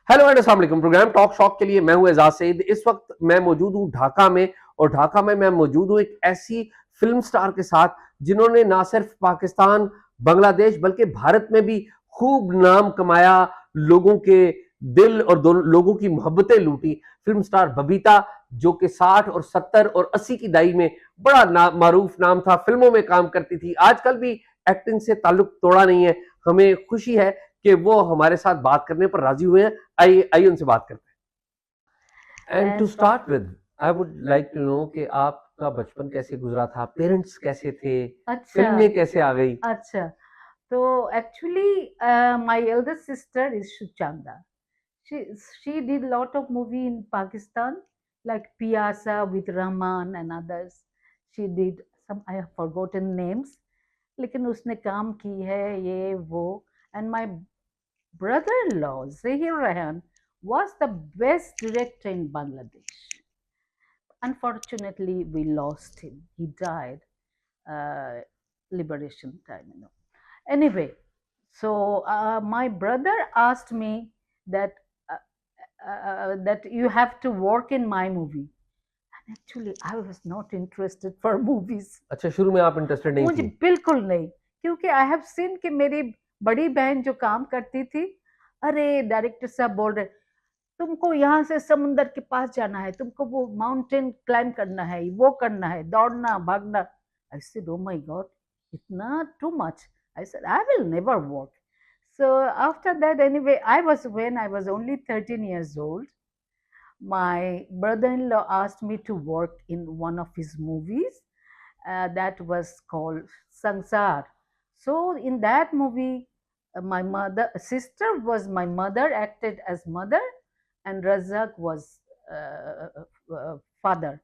Hello and अस्सलाम वालेकुम। Programme talk shock के लिए मैं हूं एजाज सईद। इस वक्त मैं मौजूद हूं ढाका में, और ढाका में मैं मौजूद हूं एक ऐसी फिल्म स्टार के साथ जिन्होंने ना सिर्फ पाकिस्तान, बांग्लादेश बल्कि भारत में भी खूब नाम कमाया, लोगों के दिल और लोगों की मोहब्बतें लूटी। फिल्म स्टार बबीता, जो कि 60 और 70 और 80 की दहाई में बड़ा मारूफ नाम था, फिल्मों में काम करती थी, आजकल भी एक्टिंग से ताल्लुक तोड़ा नहीं है। हमें खुशी है कि वो हमारे साथ बात करने पर राजी हुए हैं। आइए आइए उनसे बात करते हैं। And to start with, I would like to know कि आपका बचपन कैसे गुजरा था, पेरेंट्स कैसे थे, अच्छा फिल्म में कैसे आ गई? अच्छा तो actually my eldest sister is Shuchanda. She did a lot of movie in Pakistan like Piyasa with Rahman and others. She did some, I have forgotten names, लेकिन उसने काम की है ये वो. And my brother-in-law Zahir Rahan was the best director in Bangladesh. Unfortunately we lost him, he died uh, liberation time. Anyway, so my brother asked me that that you have to work in my movie. And actually, I was not interested for movies. अच्छा, शुरू में आप interested नहीं मुझे थी? बिल्कुल नहीं, क्योंकि आई हैव सीन कि मेरी बड़ी बहन जो काम करती थी, अरे डायरेक्टर साहब बोल रहे तुमको यहाँ से समुंदर के पास जाना है, तुमको वो माउंटेन क्लाइम करना है, वो करना है, दौड़ना भागना. I said oh my god, इतना too much. I said I will never work. So after that, anyway, when I was only 13 years old, my brother-in-law asked me to work in one of his movies that was called Sansar. So in that movie, my sister was my mother, acted as mother, and Razak was father.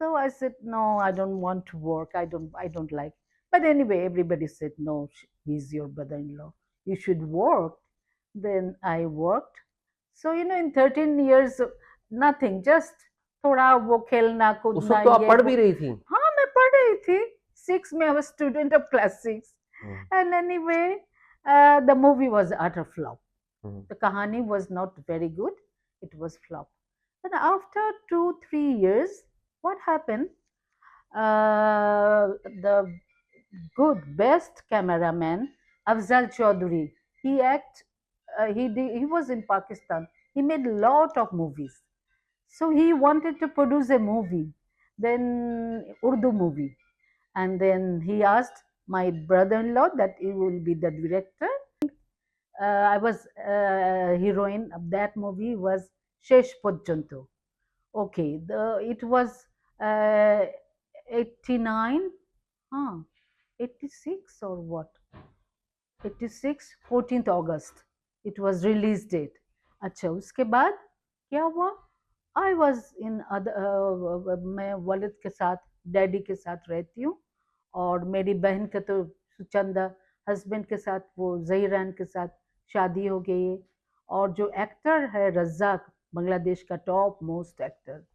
So I said, no, I don't want to work. I don't like. But anyway, everybody said, no, he's your brother-in-law. You should work. Then I worked. So, in 13 years, nothing, just थोड़ा वो खेलना उस कूदना वक्त तो आप ये पढ़ वो. भी रही थी। हाँ, मैं पढ़ रही थी. 6 में I was student of class 6. Hmm, And anyway, the movie was utter flop. Hmm, The kahani was not very good. It was flop. But after 2 3 years, what happened? The good best cameraman Afzal Chaudhary. He was in Pakistan. He made a lot of movies. So he wanted to produce a movie, then Urdu movie, and then he asked my brother-in-law that he will be the director. I was heroine of that movie was Shesh Pojjanto. Okay, it was uh, 89, huh, 86 or what? 86, 14th August. It was release date. अच्छा, उसके बाद क्या हुआ? I was in मैं वालिद के साथ, daddy के साथ रहती हूँ. और मेरी बहन के तो सुचंदा हस्बैंड के साथ, वो जहीरान के साथ शादी हो गई है. और जो एक्टर है रज्जाक, बांग्लादेश का टॉप मोस्ट एक्टर,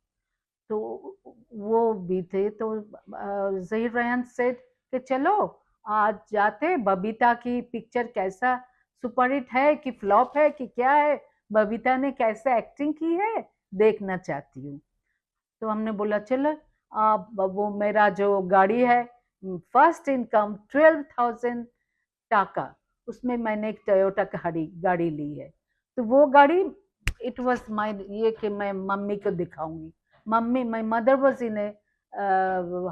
तो वो भी थे. तो जहीर रेहान सेड कि चलो आज जाते, बबीता की पिक्चर कैसा सुपरहिट है कि फ्लॉप है कि क्या है, बबीता ने कैसे एक्टिंग की है, देखना चाहती हूँ. तो हमने बोला चलो. आप वो मेरा जो गाड़ी है, फर्स्ट इनकम 12,000 टाका, उसमें मैंने एक टोयोटा गाड़ी गाड़ी ली है. तो वो गाड़ी, इट वाज माय, ये कि मैं मम्मी को दिखाऊंगी. Mummy, my mother was in A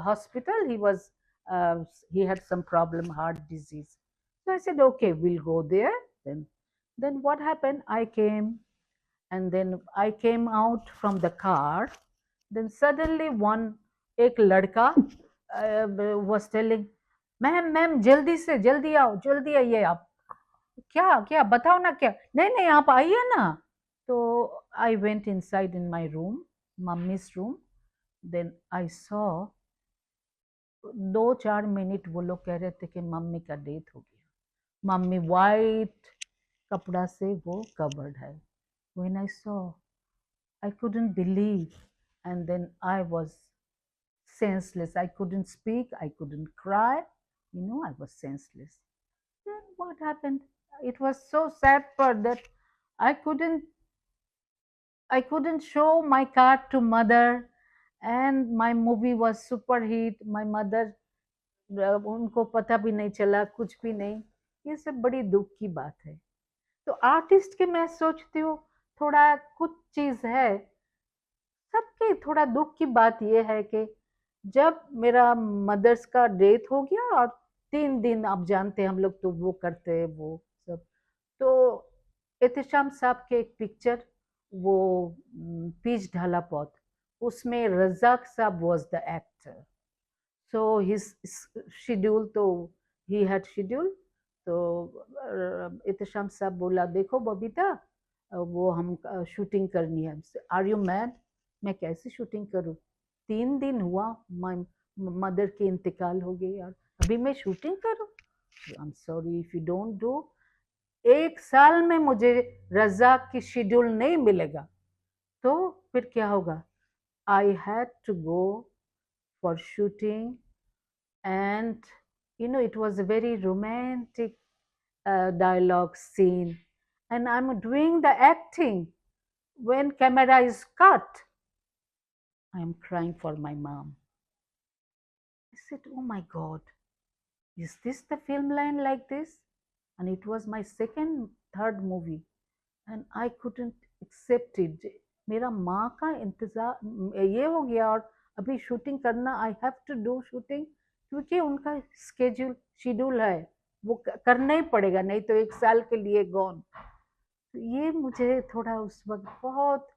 hospital. He had some problem, heart disease. So I said, okay, we'll go there. Then what happened? I came, and then I came out from the car. Then suddenly एक लड़का was telling, ma'am ma'am जल्दी से जल्दी आओ, जल्दी आइए आप. क्या क्या बताओ ना, क्या? नहीं नहीं, आप आइए ना. तो I went inside in my room, mummy's room. Then I saw 2 4 minute वो लोग कह रहे थे कि मम्मी का डेथ हो गया. मम्मी वाइट कपड़ा से वो कवर्ड है. When I saw, I couldn't believe. And then I was senseless. I couldn't speak, I couldn't cry. I was senseless. Then what happened? It was so sad part that I couldn't I couldn't show my card to mother, and my movie was super hit. My mother, उनको पता भी नहीं चला, कुछ भी नहीं। ये सब बड़ी दुख की बात है। तो आर्टिस्ट के मैं सोचती हूँ थोड़ा कुछ चीज है, सबके थोड़ा दुख की बात ये है कि जब मेरा मदर्स का डेथ हो गया और 3 दिन आप जानते हैं हम लोग तो वो करते हैं वो सब, तो एहतशाम साहब के एक पिक्चर वो पीच ढाला पौध, उसमें रजाक साहब was the actor. So his schedule तो ही हैड शेड्यूल, तो एहतशाम साहब बोला देखो बबीता, वो हम शूटिंग करनी है हमसे। Are you mad? मैं कैसे शूटिंग करूं? 3 दिन हुआ, मदर की इंतकाल हो गई और अभी मैं शूटिंग करूं? I am sorry if you don't do, 1 साल में मुझे रजाक की शेड्यूल नहीं मिलेगा तो फिर क्या होगा? I had to go for shooting, and it was a very romantic dialogue scene, and I'm doing the acting. When camera is cut, I'm crying for my mom. I said, oh my god, is this the film line like this? And it was my second third movie, and I couldn't accept it. मेरा माँ का इंतजार ये हो गया और अभी shooting करना, I have to do shooting, क्योंकि उनका शेड्यूल है, वो करना ही पड़ेगा, नहीं तो 1 साल के लिए गॉन। तो ये मुझे थोड़ा उस वक्त बहुत,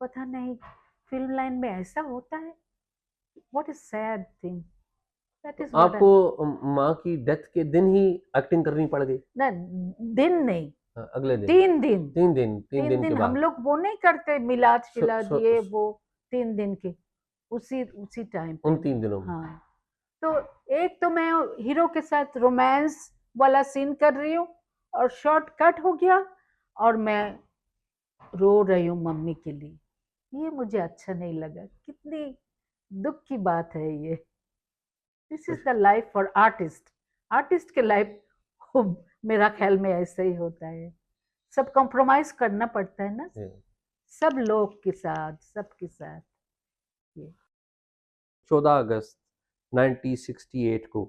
पता नहीं फिल्म लाइन में ऐसा होता है। What is sad thing, that is what. आपको माँ की डेथ के दिन ही एक्टिंग करनी पड़ गई? ना, दिन नहीं, अगले दिन? 3 दिन। 3 दिन, 3 तीन दिन के दिन हम बाद? लोग वो नहीं करते मिलाद सो, शिलाद सो, ये वो, 3 दिन के उसी टाइम उन पे। 3 दिनों में? हाँ, तो एक तो मैं हीरो के साथ रोमांस वाला सीन कर रही हूँ और शॉर्ट कट हो गया और मैं रो रही हूँ मम्मी के लिए। ये मुझे अच्छा नहीं लगा, कितनी दुख की बात है ये। This is the life for artist. Artist के लाइफ मेरा ख्याल में ऐसे ही होता है, सब कॉम्प्रोमाइज करना पड़ता है ना, सब लोग के साथ, सबके साथ। 14 अगस्त 1968 को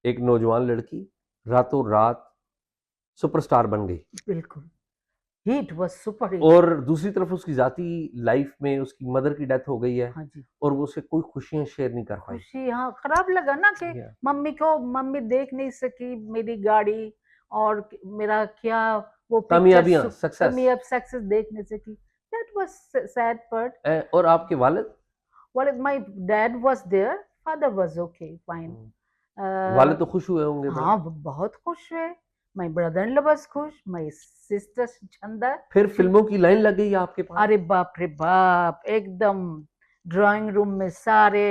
एक नौजवान लड़की रातों रात सुपरस्टार बन गई, बिल्कुल, हिट वाज सुपर हिट। और दूसरी तरफ उसकी जाती लाइफ में उसकी मदर की डेथ हो गई है, हाँ जी, और वो उसे कोई खुशियां शेयर नहीं कर पाई। खुशी, हाँ खराब लगा ना कि Yeah. मम्मी देख नहीं सकी मेरी गाड़ी और मेरा क्या वो कामयाबियां, सक्सेस। कामयाब सक्सेस देख नहीं सकी। That was sad part. और आपके वालिद? Well, my dad was there, father was okay, fine. वालिद तो खुश हुए होंगे बड़े? हाँ, वो बहुत खुश हुए। My brother-in-law was खुश, my sister चंदा। फिर फिल्मों की लाइन लग गई आपके पास? अरे बाप रे बाप, एकदम ड्राइंग रूम में सारे,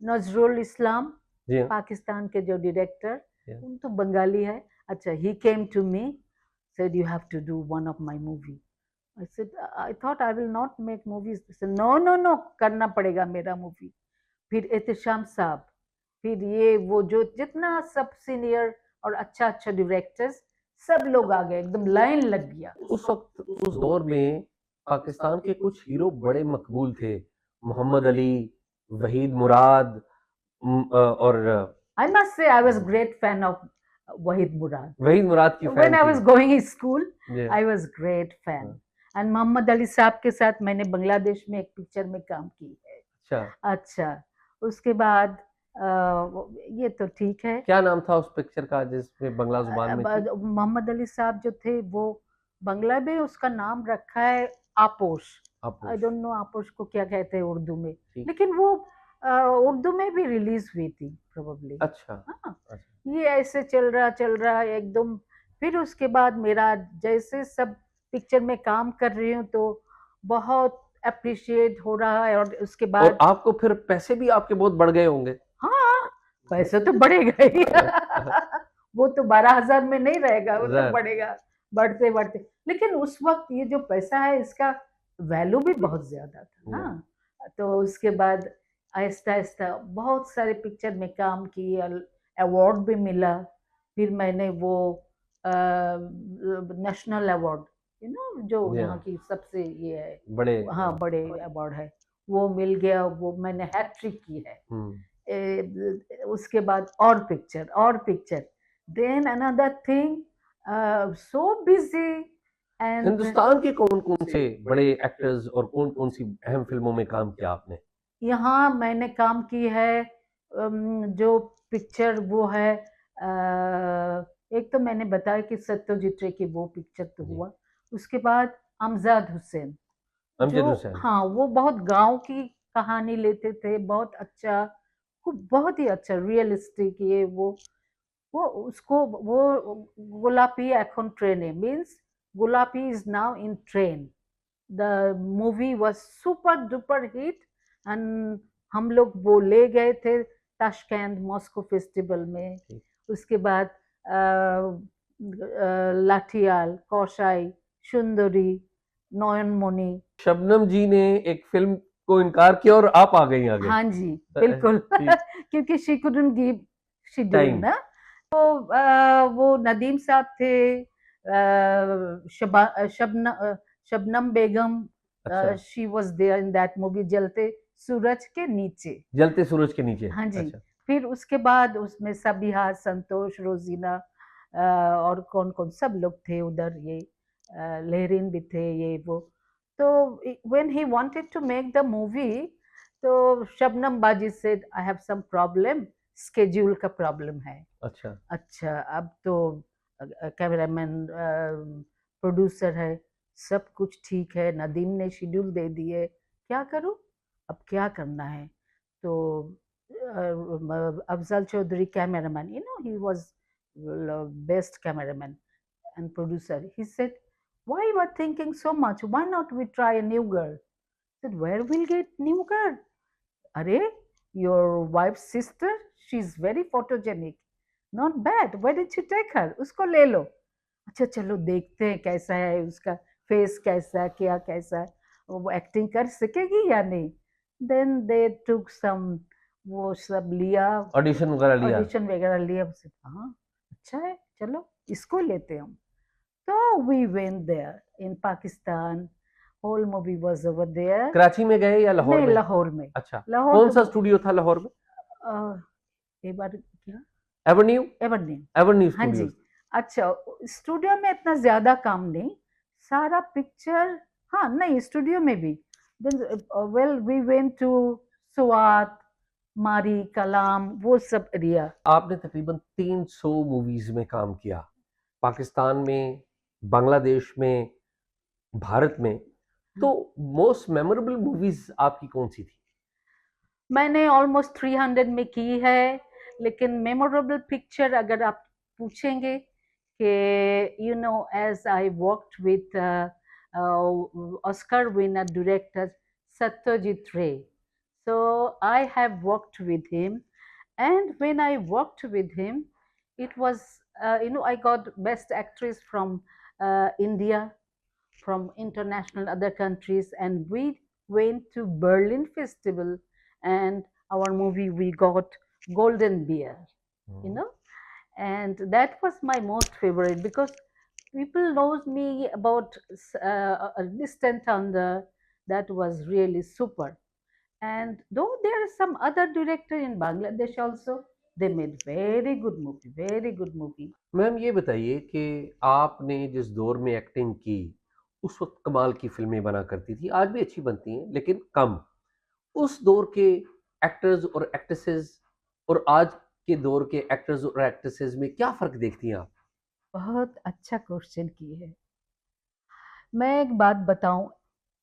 नजरुल इस्लाम जी हाँ। पाकिस्तान के जो डायरेक्टर, Yeah. उन तो बंगाली है। अच्छा, he came to me, said you have to do one of my movie. I said, I thought I will not make movies. He said, no, no, no, करना पड़ेगा मेरा मूवी। फिर एहतशाम साहब, फिर ये वो जो जितना सब सीनियर और अच्छा अच्छा डायरेक्टर्स, सब लोग आ गए, एकदम लाइन लग गया। उस वक्त, उस दौर में पाकिस्तान के कुछ हीरो बड़े मकबूल थे, मोहम्मद अली, वहीद मुराद, और I must say I was great fan of Wahid Murad. Waheed मुराद की When फैन I थी। was going in school, Yeah. I was great fan. And Mohammad Ali साहब के साथ मैंने बांग्लादेश में एक पिक्चर में काम की है। अच्छा, अच्छा, उसके बाद ये तो ठीक है। क्या नाम था उस पिक्चर का जिसमें बांग्ला जुबान में थी? मोहम्मद अली साहब जो थे वो बांग्ला में उसका नाम रखा है आपोश। आई डोंट नो आपोश को क्या कहते हैं उर्दू में, लेकिन वो उर्दू में भी रिलीज हुई थी प्रोबेबली। अच्छा, हाँ, अच्छा। ये ऐसे चल रहा एकदम। फिर उसके बाद मेरा जैसे सब पिक्चर में काम कर रही हूँ तो बहुत अप्रिशिएट हो रहा है, और उसके और बाद आपको फिर पैसे भी आपके बहुत बढ़ गए होंगे? हाँ, पैसे तो बढ़ेगा ही। वो तो 12,000 में नहीं रहेगा, वो तो ज़रूर। बढ़ेगा बढ़ते बढ़ते। लेकिन उस वक्त ये जो पैसा है इसका वैल्यू भी बहुत ज्यादा था ना। तो उसके बाद आहिस्ता आहिस्ता बहुत सारे पिक्चर में काम किए, अवार्ड भी मिला। फिर मैंने वो नेशनल अवार्ड यू नो जो जी यहाँ हाँ, की सबसे ये है, बड़े हाँ बड़े अवार्ड है, वो मिल गया, वो मैंने हैट्रिक की है। हम्म। उसके बाद और picture, then another thing, so busy and Hindustan के कौन कौन से बड़े एक्टर्स और कौन कौन सी अहम फिल्मों में काम किया आपने? यहाँ मैंने काम की है, जो पिक्चर वो है, एक तो मैंने बताया कि सत्यजीत रे की वो पिक्चर तो जी। हुआ। उसके बाद अमजद हुसैन, जो, अमजद हुसैन। हाँ वो बहुत गांव की कहानी लेते थे, बहुत अच्छा, बहुत ही अच्छा रियलिस्टिक, ये वो उसको वो गोलापी एखन ट्रेने means Golapi is now in train. The movie was super duper hit and हम लोग वो ले गए थे ताशकंद मॉस्को फेस्टिवल में। ठीक। उसके बाद लाठियाल, कौशाई, सुंदरी, नयनमणि। शबनम जी ने एक फिल्म को इनकार किया और आप आ गई आगे। हाँ जी, बिल्कुल ठीक। क्योंकि she couldn't give schedule time. ना। तो वो नदीम साहब थे, शबनम बेगम, अच्छा। She was there in that movie Jalte Suraj के नीचे। जलते सूरज के नीचे। हाँ जी। अच्छा। फिर उसके बाद उसमें सबिहा, संतोष, रोजीना, और कौन कौन सब लोग थे उधर, ये लहरीन भी थे, ये वो। तो when he wanted to make the movie, तो Shabnam Baji said I have some problem, schedule का प्रॉब्लम है। अच्छा। अच्छा, अब तो कैमरामैन, प्रोड्यूसर है, सब कुछ ठीक है, नदीम ने शेड्यूल दे दिए, क्या करूं, अब क्या करना है। तो Afzal Chaudhry cameraman, you know he was best cameraman and producer. He said, "Why you are thinking so much? Why not we try a new girl?" I said, "Where will get new girl? Arey, your wife's sister, she's very photogenic. Not bad. Why didn't you take her? उसको ले लो." अच्छा चलो देखते हैं कैसा है उसका face, कैसा क्या कैसा, वो एक्टिंग कर सकेगी या नहीं। देन दे टुक सम, वो सब लिया, ऑडिशन वगैरह लिया। ऑडिशन वगैरह लिया, उसे हाँ अच्छा है, चलो इसको लेते हैं हम। So we went there in Pakistan. Whole movie was over there. Karachi में गए या लाहौर नहीं, में? लाहौर में। अच्छा। लाहौर कौन तो सा स्टूडियो था लाहौर में? एक बार क्या, एवेन्यू। एवर्डीन। एवेन्यू हाँ जी। स्टूडियोज। अच्छा, स्टूडियो में इतना ज्यादा काम नहीं, सारा पिक्चर, हाँ नहीं स्टूडियो में भी। Then well we went to Swat, Murree, Kalam, वो सब एरिया। आपने तकरीबन 300 मूवीज में काम किया, पाकिस्तान में, बांग्लादेश में, भारत में। तो मोस्ट मेमोरेबल मूवीज आपकी कौन सी थी? मैंने ऑलमोस्ट 300 में की है, लेकिन मेमोरेबल पिक्चर अगर आप पूछेंगे कि you know as I worked with Oscar winner director Satyajit Ray, so I have worked with him, and when I worked with him, it was, you know, I got best actress from India, from international other countries, and we went to Berlin Festival, and our movie we got Golden Bear, you know, and that was my most favorite because people knows me about a distant thunder. That was really super. And though there are some other director in Bangladesh also, they made very good movie. Ma'am ये बताइए कि आपने जिस दौर में acting की, उस वक्त कमाल की फिल्में बना करती थी, आज भी अच्छी बनती हैं लेकिन कम। उस दौर के एक्टर्स और एक्ट्रेसेस और आज के दौर के एक्टर्स और एक्ट्रेसेस में क्या फर्क देखती हैं आप? बहुत अच्छा क्वेश्चन की है। मैं एक बात बताऊं,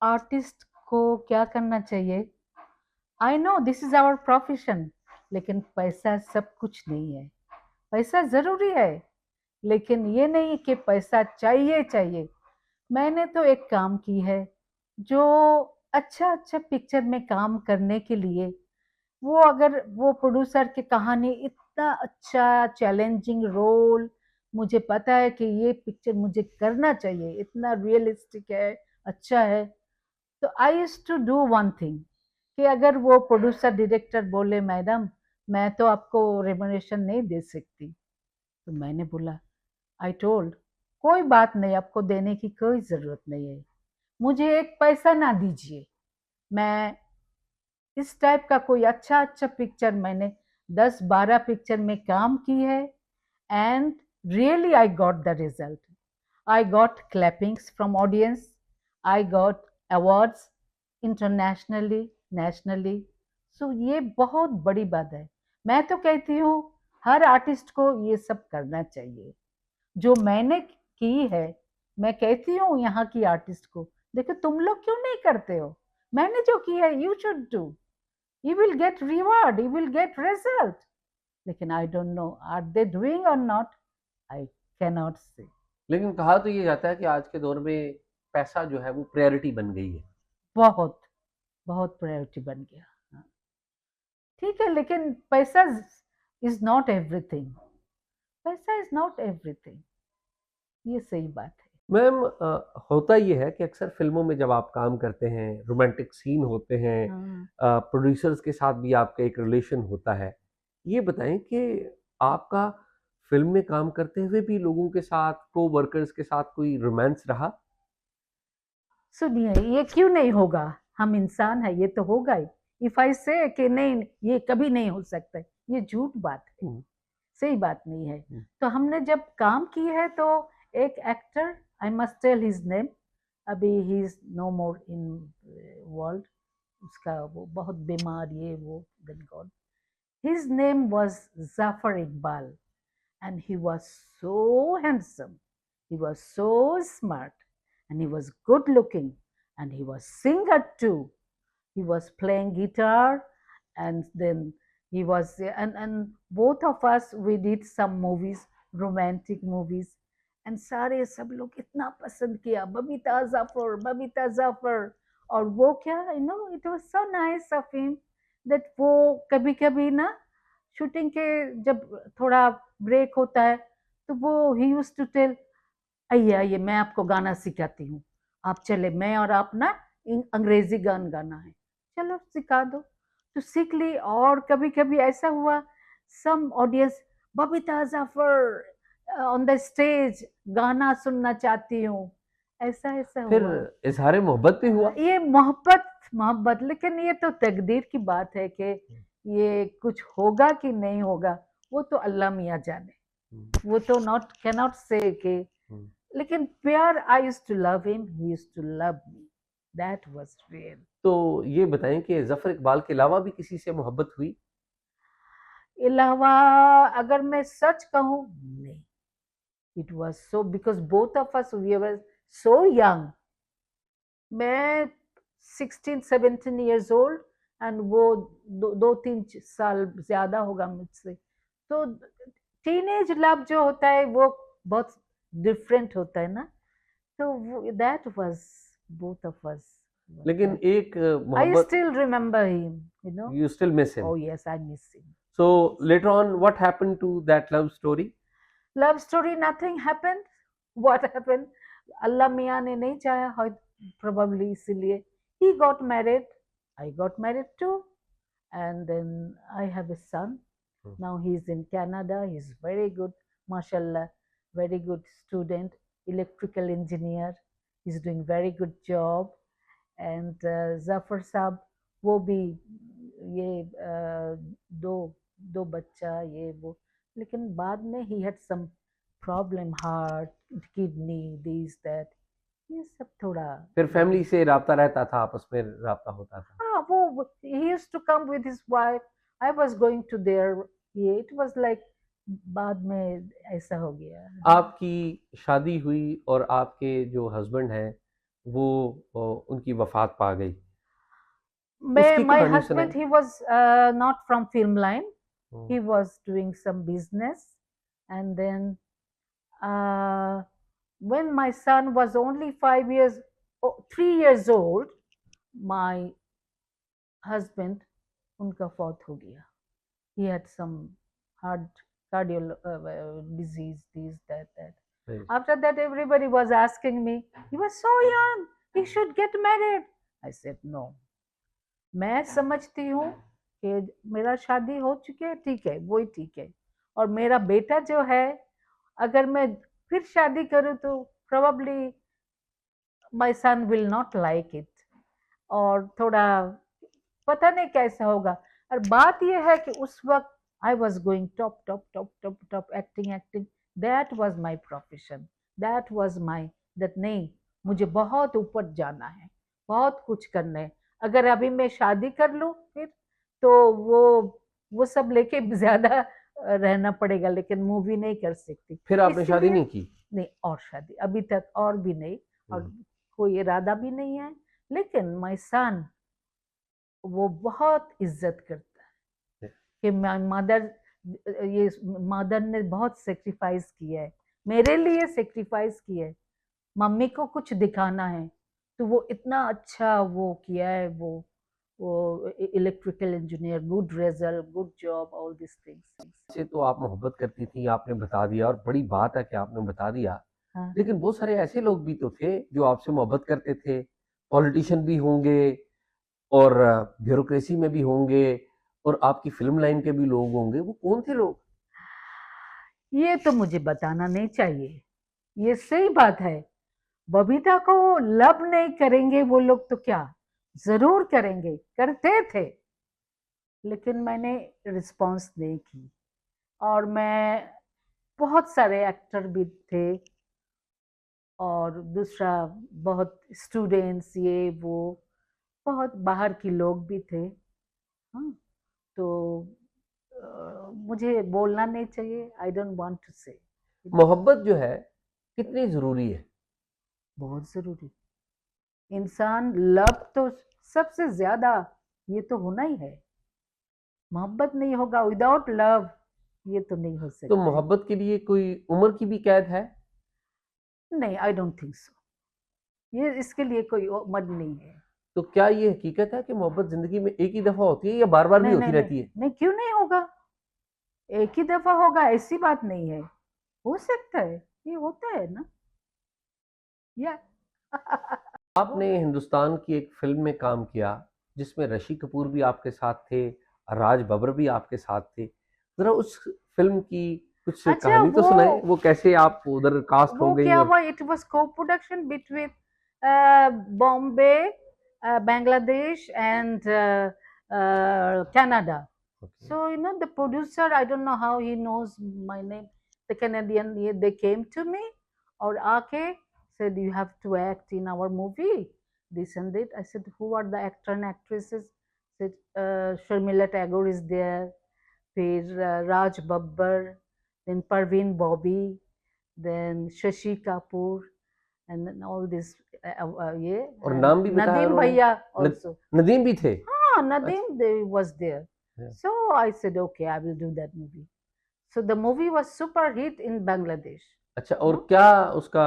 आर्टिस्ट को क्या करना चाहिए, I know this is our profession, लेकिन पैसा सब कुछ नहीं है। पैसा जरूरी है, लेकिन ये नहीं कि पैसा चाहिए चाहिए। मैंने तो एक काम की है, जो अच्छा अच्छा पिक्चर में काम करने के लिए, वो अगर वो प्रोड्यूसर की कहानी इतना अच्छा चैलेंजिंग रोल, मुझे पता है कि ये पिक्चर मुझे करना चाहिए, इतना रियलिस्टिक है, अच्छा है, तो I used to do one thing, कि अगर वो प्रोड्यूसर डायरेक्टर बोले मैडम मैं तो आपको रेम्युनरेशन नहीं दे सकती, तो मैंने बोला, आई टोल्ड कोई बात नहीं, आपको देने की कोई जरूरत नहीं है, मुझे एक पैसा ना दीजिए, मैं इस टाइप का कोई अच्छा अच्छा पिक्चर मैंने 10-12 पिक्चर में काम की है, and really I got the result. I got clappings from audience. I got awards internationally, nationally. So ये बहुत बड़ी बात है. मैं तो कहती हूँ हर आर्टिस्ट को ये सब करना चाहिए. जो मैंने की है, मैं कहती हूँ यहाँ की आर्टिस्ट को, देखो तुम लोग क्यों नहीं करते हो? मैंने जो किया है, you should do. You will get reward, you will get result. लेकिन I don't know, are they doing or not? I cannot say. लेकिन कहा तो ये जाता है कि आज के दौर में पैसा जो है वो प्रायोरिटी बन गई है। बहुत बहुत प्रायोरिटी बन गया. हाँ. ठीक है, लेकिन पैसा इज नॉट एवरीथिंग. पैसा इज नॉट एवरीथिंग, ये सही बात है. मैम होता ये है कि अक्सर फिल्मों में जब आप काम करते हैं, रोमांटिक सीन होते हैं, हाँ. प्रोड्यूसर्स के साथ भी आपका एक रिलेशन होता है। ये बताएं कि आपका फिल्म में काम करते हुए भी लोगों के साथ, को वर्कर्स के साथ कोई रोमांस रहा? सुनिए, ये क्यों नहीं होगा? हम इंसान है, ये तो होगा ही. इफ आई से कि नहीं ये कभी नहीं हो सकता, ये झूठ बात है, सही बात नहीं है. तो हमने जब काम की है तो एक actor, I must tell his name, अभी ही is no more in world, उसका वो बहुत बीमार, ये वो then God. His name was Jafar Iqbal, and he was so handsome, he was so smart, and he was good looking, and he was singer too. He was playing guitar, and then he was, and both of us, we did some movies, romantic movies, and सारे सब लोग इतना पसंद किया, बबीता जाफर, बबीता जाफर. और वो क्या, you know, it was so nice of him that वो कभी कभी ना शूटिंग के जब थोड़ा ब्रेक होता है तो वो ही यूज्ड टू टेल, आइए आइए मैं आपको गाना सिखाती हूँ, आप चले, मैं और आप ना अंग्रेजी गान गाना है, चलो सिखा दो. तो सीख ली. और कभी कभी ऐसा हुआ, some audience, Babita Jafar on the stage गाना सुनना चाहती हूँ, ऐसा ऐसा फिर हुआ. इजहार मोहब्बत भी हुआ? ये मोहब्बत मोहब्बत, लेकिन ये तो तकदीर की बात है कि ये कुछ होगा कि नहीं होगा, वो तो अल्लाह मियाँ जाने, वो तो नॉट कैनॉट से कि. लेकिन प्यार, I used to love him, he used to love me, that was real. तो ये बताएं कि जफर इकबाल के अलावा भी किसी से मोहब्बत हुई? अलावा अगर मैं सच कहूँ, नहीं. It was so, because both of us we were so young. मैं 16-17 years old, एंड वो 2-3 साल ज्यादा होगा मुझसे. तो टीनेज लव जो होता है वो बहुत डिफरेंट होता है ना. तो दैट वाज बोथ ऑफ अस. लेकिन एक आई मोहब्बत, still remember him, you know. you still miss him. Oh yes, I miss him. So later on, what happened to that love story? Love story, nothing happened. What happened? अल्लाह मियाँ ने नहीं चाहा, probably इसीलिए. He got married, I got married too, and then I have a son. Now he's in Canada. He's very good, mashallah, very good student, electrical engineer. He's doing very good job. And Zafar साहब, वो भी ये दो दो बच्चा, ये वो. लेकिन बाद में he had some problem, heart, kidney, this that, ये सब थोड़ा. फिर फैमिली से राब्ता रहता था, आपस में राब्ता होता था? हाँ, वो he used to come with his wife. I was going to their, ये it was like, बाद में ऐसा हो गया. आपकी शादी हुई और आपके जो हस्बैंड हैं वो उनकी वफात पा गई, उसकी My कहानी husband, सुनाएं। he was not from film line. He was doing some business, and then when my son was only 3 years old, my husband, उनका फौत हो गया. He had some heart cardio disease, this that. After that, everybody was asking me, he was so young, he should get married. I said no. मैं समझती हूँ कि मेरा शादी हो चुकी है, ठीक है, वही ठीक है. और मेरा बेटा जो है, अगर मैं फिर शादी करूँ तो probably my son will not like it, और थोड़ा पता नहीं कैसा होगा। और बात यह है कि उस वक्त I was going top top top top top, acting acting, that was my profession, that was my, that नहीं, मुझे बहुत ऊपर जाना है, बहुत कुछ करना है। अगर अभी मैं शादी कर लूँ फिर तो वो सब लेके ज्यादा रहना पड़ेगा, लेकिन मूवी नहीं कर सकती। फिर आपने शादी इसीलिए नहीं की? नहीं, और शादी अभी तक और भी नहीं, और हम्म। कोई इरादा भी नहीं है। लेकिन माय सन, वो बहुत इज्जत करता है कि मदर, ये मदर ने बहुत सेक्रीफाइस किया है, मेरे लिए सेक्रीफाइस किया है, मम्मी को कुछ दिखाना है, तो वो इतना अच्छा वो किया है, वो electrical engineer, good result, good job, all this things. से तो आप मोहब्बत करती थी, आपने बता दिया, और बड़ी बात है कि आपने बता दिया। हाँ लेकिन बहुत सारे ऐसे लोग भी तो थे जो आपसे मोहब्बत करते थे, पॉलिटिशियन भी होंगे और ब्यूरोक्रेसी में भी होंगे और आपकी फिल्म लाइन के भी लोग होंगे, वो कौन थे लोग? ये तो मुझे बताना नहीं चाहिए, ये सही बात है। बबीता को लव नहीं करेंगे वो लोग तो क्या, जरूर करेंगे, करते थे, लेकिन मैंने रिस्पॉन्स नहीं की। और मैं, बहुत सारे एक्टर भी थे, और दूसरा बहुत स्टूडेंट्स, ये वो बहुत बाहर के लोग भी थे। हाँ, तो मुझे बोलना नहीं चाहिए, आई डोंट वांट टू से। मोहब्बत जो है कितनी जरूरी है? बहुत जरूरी, इंसान लव तो सबसे ज्यादा, ये तो होना ही है। मोहब्बत नहीं होगा, विदाउट लव ये तो नहीं हो तो सकता है। मोहब्बत के लिए कोई उम्र की भी कैद है? नहीं, आई डोंट थिंक सो, ये इसके लिए कोई मद नहीं है। तो क्या ये हकीकत है कि मोहब्बत जिंदगी में एक ही दफा होती है या बार बार भी नहीं होती नहीं नहीं रहती है? नहीं, क्यों नहीं होगा, एक ही दफा होगा ऐसी बात नहीं है, हो सकता है, ये होता है ना, या आपने हिंदुस्तान की एक फिल्म में काम किया जिसमें ऋषि कपूर भी आपके साथ थे, राज बब्बर भी आपके साथ थे। जरा उस फिल्म की कुछ अच्छा, कहानी तो सुनाए, वो कैसे आप उधर कास्ट हो वो गई क्या और हुआ, इट वाज को production between Bombay, Bangladesh and Canada. Okay. So, the producer, I don't know how he knows my name, the Canadian, they came to me, or aake said, you have to act in our movie, this and that. I said, who are the actor and actresses? Said, Sharmila Tagore is there, फिर Raj Babbar, then Parveen Bobby, then Shashi Kapoor, and then all this, yeah, और and नाम भी बताया Nadeem उन्होंने? Bhaiya न, also. Nadeem भी थे? Ah, अच्छा। Nadeem they was there. Yeah. So I said, okay, I will do that movie. So the movie was super hit in Bangladesh. अच्छा, और क्या उसका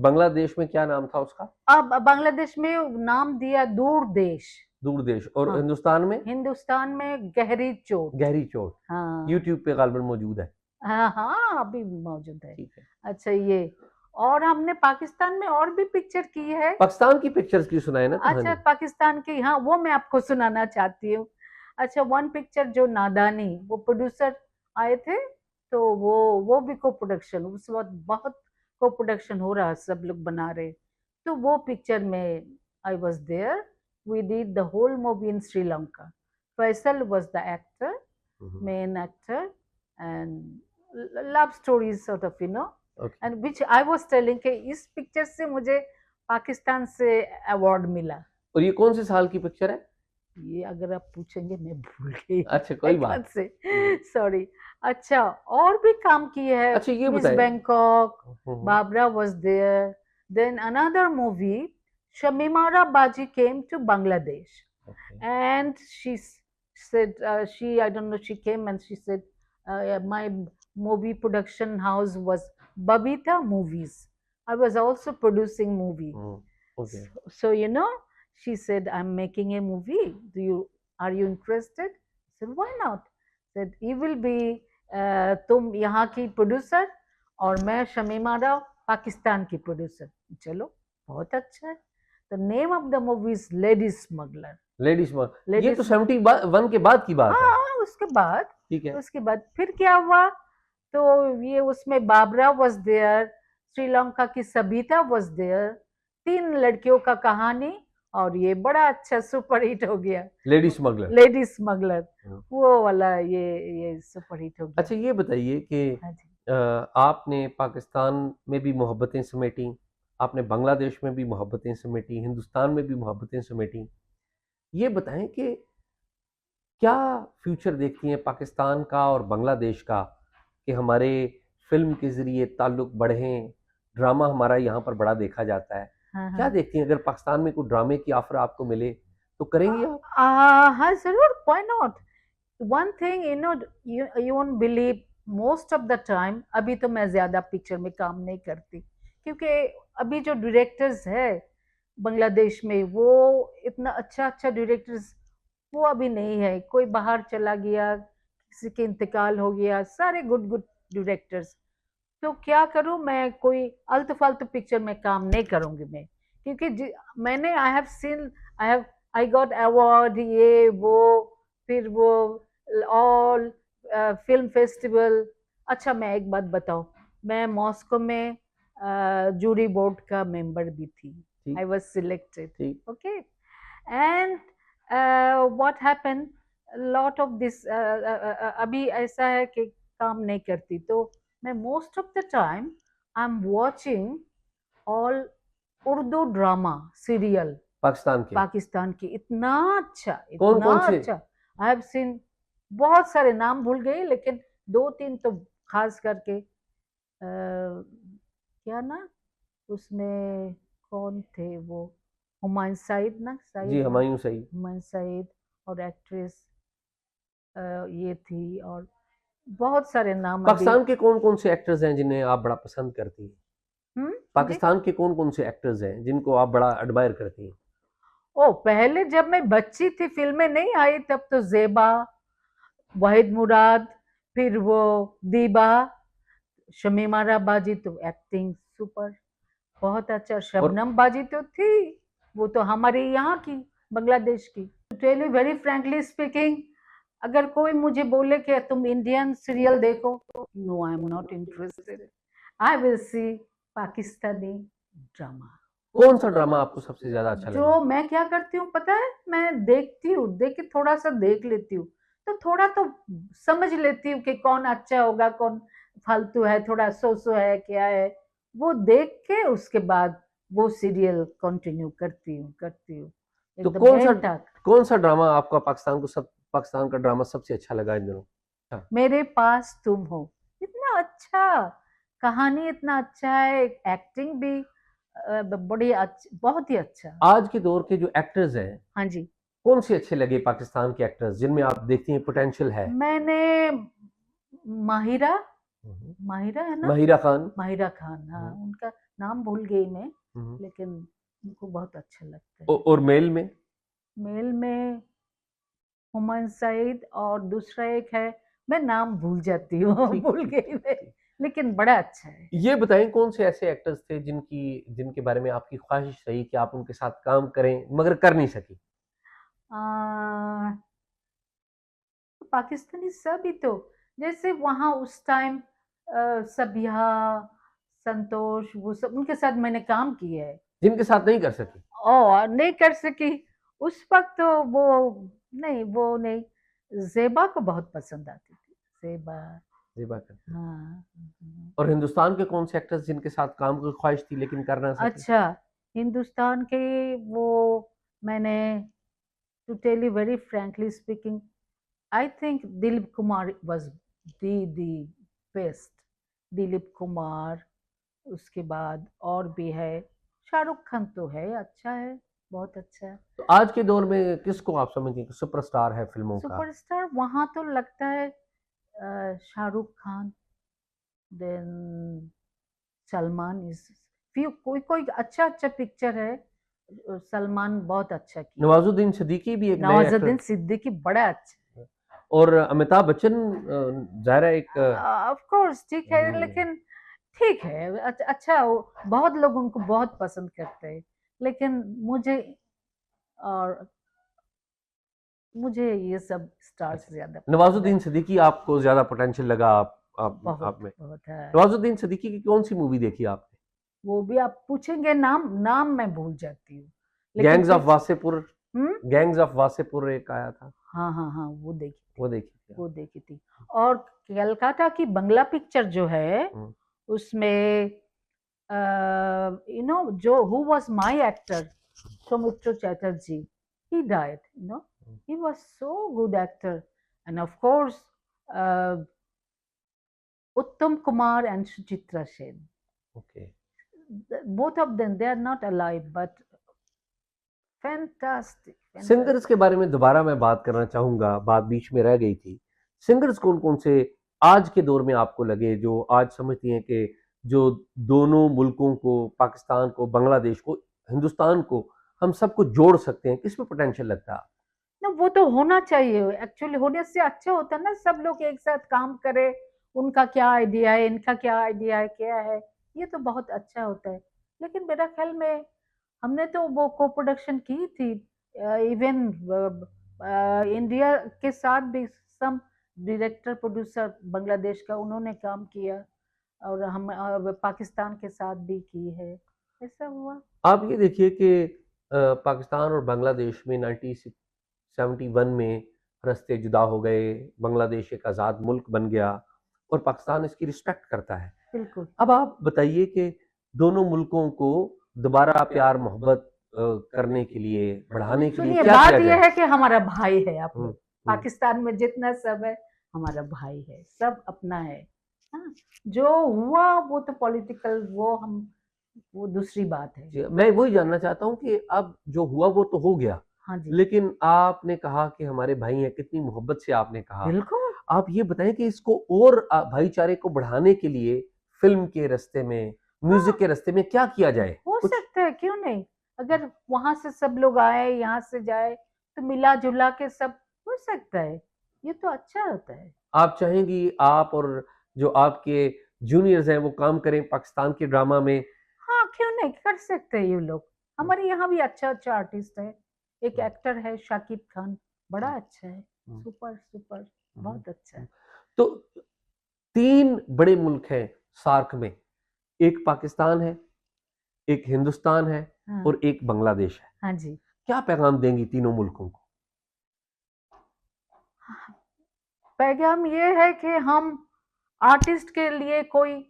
बांग्लादेश में क्या नाम था उसका? अब बांग्लादेश में नाम दिया दूर देश। दूर देश। और हाँ, हिंदुस्तान में? हिंदुस्तान में गहरी चोट। गहरी चोट। हाँ यूट्यूब पे गालिबन मौजूद है। हाँ हाँ, अभी मौजूद है। ठीक है। अच्छा, ये और हमने पाकिस्तान में और भी पिक्चर की है। पाकिस्तान की पिक्चर्स की सुनाए ना अच्छा, कहानी। पाकिस्तान की, हाँ, वो मैं आपको सुनाना चाहती हूँ। अच्छा, वन पिक्चर जो नादानी, वो प्रोड्यूसर आए थे, तो वो भी को प्रोडक्शन, उस वक्त बहुत को प्रोडक्शन हो रहा, सब लोग बना रहे, तो वो पिक्चर में I was there, we did the whole movie in Sri Lanka. Faisal was the actor, main actor, and love story sort of, and which I was telling कि इस पिक्चर से मुझे पाकिस्तान से अवार्ड मिला। और ये कौन से साल की पिक्चर है? ये अगर आप पूछेंगे मैं भूल गई। अच्छा, कोई बात से, सॉरी। अच्छा, और भी काम किए हैं। अच्छा, ये मिस बताइए। Bangkok, Babra was there, then another movie, Shamimara baji came to Bangladesh, and she said, I don't know, she came and she said, my movie production house was Babita Movies. I was also producing movie. Okay. So, she said, I'm making a movie. Are you interested? I said, why not? Said, you will be, तुम यहाँ की producer और मैं शमीमा राव पाकिस्तान की producer. चलो, बहुत अच्छा है। The name of the movie is Lady Smuggler. Lady smuggler. ये तो 71 के बाद की बात है। हाँ, उसके बाद, ठीक है। उसके बाद फिर क्या हुआ, तो ये उसमें बाबरा was there, श्रीलंका की सबिता वाज देयर, 3 लड़कियों का कहानी, और ये बड़ा अच्छा सुपर हिट हो गया, लेडी स्मगलर। लेडी स्मगलर, हाँ। वो वाला ये सुपर हिट हो गया। अच्छा ये बताइए कि हाँ जी। आपने पाकिस्तान में भी मोहब्बतें समेटी, आपने बांग्लादेश में भी मोहब्बतें समेटी, हिंदुस्तान में भी मोहब्बतें समेटी। ये बताएं कि क्या फ्यूचर देखती हैं पाकिस्तान का और बांग्लादेश का कि हमारे फिल्म के ज़रिए ताल्लुक़ बढ़ें, ड्रामा हमारा यहाँ पर बड़ा देखा जाता है। हाँ, क्या हाँ। देखती हैं अगर पाकिस्तान में कोई ड्रामे की ऑफ़र आपको मिले, तो करेंगी आप? हाँ, ज़रूर, why not? One thing you won't believe, most of the time, अभी तो मैं ज़्यादा पिक्चर में काम नहीं करती, क्योंकि अभी जो डायरेक्टर्स है बांग्लादेश में, वो इतना अच्छा डायरेक्टर्स वो अभी नहीं है, कोई बाहर चला गया, किसी के इंतकाल हो गया, सारे गुड डायरेक्टर्स। तो क्या करूं मैं, कोई आलतू फालतू पिक्चर में काम नहीं करूंगी मैं, क्योंकि मैंने I have seen, I got award, ये वो, फिर वो ऑल फिल्म फेस्टिवल। अच्छा, मैं एक बात बताऊं, मैं मॉस्को में जूरी बोर्ड का मेंबर भी थी, ठीक। आई वाज सिलेक्टेड, ठीक। Okay, and what happen, lot of this, अभी ऐसा है कि काम नहीं करती, तो मैं most of the time I am watching all Urdu drama serial Pakistan के? पाकिस्तान की, इतना अच्छा, कौन इतना कौन से? अच्छा। आई हैव सीन, बहुत सारे नाम भूल गई, लेकिन 2-3 तो खास करके, क्या ना, उसमें कौन थे वो, हुमायूं सईद ना, जी, सईद, हुमायूं सईद। हुमायूं सईद, और एक्ट्रेस ये थी, और बहुत सारे नाम अभी। पाकिस्तान के कौन कौन से एक्टर्स हैं जिन्हें आप बड़ा पसंद करती हैं? जी। पाकिस्तान के कौन कौन से एक्टर्स हैं जिनको आप बड़ा एडमायर करती हैं? ओ, पहले जब मैं बच्ची थी, फिल्में नहीं आई तब, तो जेबा, वाहिद मुराद, फिर वो दीबा, शमीमा बाजी, तो एक्टिंग सुपर, बहुत अच्छा। और शबनम बाजी तो थी, वो तो हमारे यहाँ की, बांग्लादेश की। Tell you very frankly speaking, अगर कोई मुझे बोले कि तुम इंडियन सीरियल देखो, no, I am not interested, I will see Pakistani drama. कौन सा ड्रामा आपको सबसे ज्यादा अच्छा लगा? जो मैं क्या करती हूँ पता है, मैं देखती हूँ, देख के थोड़ा सा देख लेती हूँ, तो थोड़ा तो समझ लेती हूँ कि कौन अच्छा होगा, कौन फालतू है, थोड़ा सो है, क्या है, वो देख के उसके बाद वो सीरियल कंटिन्यू करती हूँ तो एकदम कौन सा एंड तक। कौन सा ड्रामा आपका पाकिस्तान का ड्रामा सबसे अच्छा लगा इन दिनों? अच्छा। मेरे पास तुम हो, इतना अच्छा, कहानी इतना अच्छा है, एक्टिंग भी बड़ी बहुत ही अच्छा। आज के दौर के जो एक्टर्स हैं, हाँ जी, कौन से अच्छे लगे पाकिस्तान के एक्टर्स जिनमें आप देखती हैं पोटेंशियल है? मैंने माहिरा, हम्म। माहिरा है ना, माहिरा खान। माहिरा खान, हाँ, हम्म। उनका नाम भूल गई मैं, हम्म। लेकिन उनको बहुत अच्छा लगता है। और मेल में? मेल में हुमायूं सईद, और दूसरा एक है, मैं नाम भूल जाती हूँ, ठीक भूल ठीक गई ठीक मैं, ठीक। लेकिन बड़ा अच्छा है। ये बताएं कौन से ऐसे एक्टर्स थे जिनके बारे में आपकी ख्वाहिश रही कि आप उनके साथ काम करें मगर कर नहीं सकी? आ, पाकिस्तानी सभी तो, जैसे वहाँ उस टाइम सबिहा, संतोष, वो सब, उनके साथ मैंने काम किया है, जिनके साथ नहीं कर सकी? और नहीं कर सकी उस वक्त, तो वो नहीं, जेबा को बहुत पसंद आती थी, जेबा। जेबा करती। हाँ। और हिंदुस्तान के कौन से एक्टर्स जिनके साथ काम की ख्वाहिश थी लेकिन कर ना सके? अच्छा, हिंदुस्तान के वो, मैंने, to tell you very frankly speaking, I think Dilip Kumar was the best, Dilip Kumar, उसके बाद और भी है, शाहरुख खान तो है, अच्छा है, बहुत अच्छा है। तो आज के दौर में किसको आप समझते हैं कि सुपरस्टार है फिल्मों का? सुपरस्टार वहाँ तो लगता है Shahrukh Khan, then Salman is, few, कोई कोई अच्छा पिक्चर है, सलमान बहुत अच्छा किया। नवाजुद्दीन सिद्दीकी भी एक नए नवाजुद्दीन एक्टर। सिद्दीकी बड़ा अच्छा, और अमिताभ बच्चन जाहिर है एक ऑफ कोर्स ठीक है, लेकिन ठीक है, अच्छा, बहुत लोग उनको बहुत पसंद करते हैं, लेकिन और मुझे ये सब स्टार्स अच्छा, ज्यादा पसंद है। नवाजुद्दीन सिद्दीकी आपको ज्यादा पोटेंशियल लगा आप बहुत में? बहुत है। नवाजुद्दीन सिद्दीकी की कौन सी मूवी देखी आपने? वो भी आप पूछेंगे नाम, नाम मैं भूल जाती हूँ, लेकिन गैंग्स ऑफ पिक्च Wasseypur, hmm, gangs of Wasseypur एक आया था, हाँ हाँ हाँ, वो देखी थी, वो देखी थी वो आप? देखी थी। और कलकत्ता की बंगला पिक्चर जो है, हम्म, उसमें यू नो जो who was my actor, Soumitra Chatterjee, he died, you know. He was so good actor. And of course, Uttam Kumar and Suchitra Sen. Okay. Both of them, they are not alive, but fantastic, singers fantastic. के बारे में दोबारा मैं बात करना चाहूंगा, बात बीच में रह गई थी। सिंगर्स कौन कौन से आज के दौर में आपको लगे, जो आज समझती हैं कि जो दोनों मुल्कों को, पाकिस्तान को, बांग्लादेश को, हिंदुस्तान को, हम सबको जोड़ सकते हैं? किस में पोटेंशियल लगता है? ना वो तो होना चाहिए, एक्चुअली होने से अच्छा होता है ना, सब लोग एक साथ काम करे, उनका क्या आइडिया है, इनका क्या आइडिया है, क्या है, ये तो बहुत अच्छा होता है। लेकिन मेरा ख्याल में हमने तो वो को प्रोडक्शन की थी, इवन इंडिया के साथ भी सम डायरेक्टर प्रोड्यूसर बांग्लादेश का उन्होंने काम किया, और हम पाकिस्तान के साथ भी की है, ऐसा हुआ। आप ये देखिए कि पाकिस्तान और बांग्लादेश में 1971 में रास्ते जुदा हो गए, बांग्लादेश एक आज़ाद मुल्क बन गया और पाकिस्तान इसकी रिस्पेक्ट करता है। बिल्कुल। अब आप बताइए कि दोनों मुल्कों को दोबारा प्यार मोहब्बत करने के लिए, बढ़ाने के लिए सुनिए, क्या किया बात यह जाए? है कि हमारा भाई है आप हम्म, लोग, पाकिस्तान में जितना सब है हमारा भाई है, सब अपना है। हाँ, जो हुआ वो तो पॉलिटिकल, वो हम, वो दूसरी बात है। जी, मैं वही जानना चाहता हूँ कि अब जो हुआ वो तो हो गया, हाँ जी, लेकिन आपने कहा कि हमारे भाई हैं, कितनी मोहब्बत से आपने कहा। बिल्कुल। आप ये बताएं कि इसको और भाईचारे को बढ़ाने के लिए फिल्म के रास्ते में, म्यूजिक के हाँ, रास्ते में क्या किया जाए? हो कुछ सकता है, क्यों नहीं। अगर वहां से सब लोग आए, यहाँ से जाए, तो मिला जुला के सब हो सकता है, ये तो अच्छा होता है। आप चाहेंगी आप और जो आपके जूनियर्स हैं वो काम करें पाकिस्तान के ड्रामा में? हाँ, क्यों नहीं, कर सकते हैं ये लोग। हमारे यहाँ भी अच्छा अच्छा आर्टिस्ट है, एक हम्म, एक्टर है शाकिब खान, बड़ा अच्छा है, हम्म, सुपर सुपर, हम्म, बहुत अच्छा हम्म। है। तो 3 बड़े मुल्क हैं सार्क में, एक पाकिस्तान है, एक हिंदुस्तान है हाँ, और एक बांग्लादेश है। हाँ जी। क्या पैगाम देंगी तीनों मुल्कों को? पैगाम ये है कि हम आर्टिस्ट के लिए कोई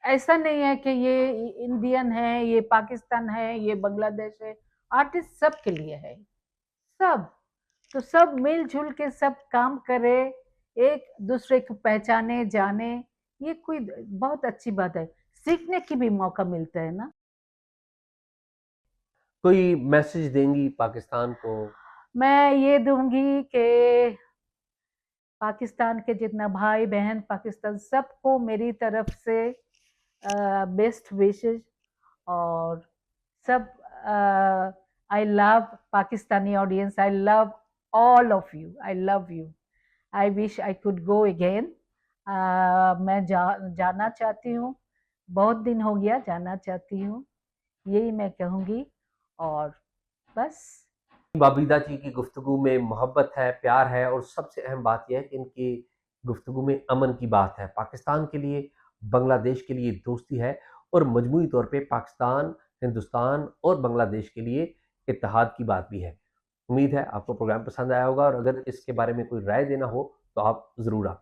ऐसा नहीं है कि ये इंडियन है, ये पाकिस्तान है, ये बांग्लादेश है, आर्टिस्ट सब के लिए है, सब। तो सब मिलजुल के सब काम करे, एक दूसरे को पहचाने जाने, ये कोई बहुत अच्छी बात है, सीखने की भी मौका मिलता है ना। कोई मैसेज देंगी पाकिस्तान को? मैं ये दूंगी कि पाकिस्तान के जितना भाई बहन, पाकिस्तान सबको मेरी तरफ से बेस्ट विशेस, और सब, I love Pakistani audience, I love all of you, I love you, I wish I could go again. मैं जाना चाहती हूँ, बहुत दिन हो गया, जाना चाहती हूँ, यही मैं कहूँगी। और बस। बाबिदा जी की गुफ्तगू में मोहब्बत है, प्यार है और सबसे अहम बात यह है कि इनकी गुफ्तगू में अमन की बात है। पाकिस्तान के लिए, बांग्लादेश के लिए दोस्ती है और मजमूई तौर पे पाकिस्तान, हिंदुस्तान और बांग्लादेश के लिए इत्तेहाद की बात भी है। उम्मीद है आपको प्रोग्राम पसंद आया होगा और अगर इसके बारे में कोई राय देना हो तो आप ज़रूर आप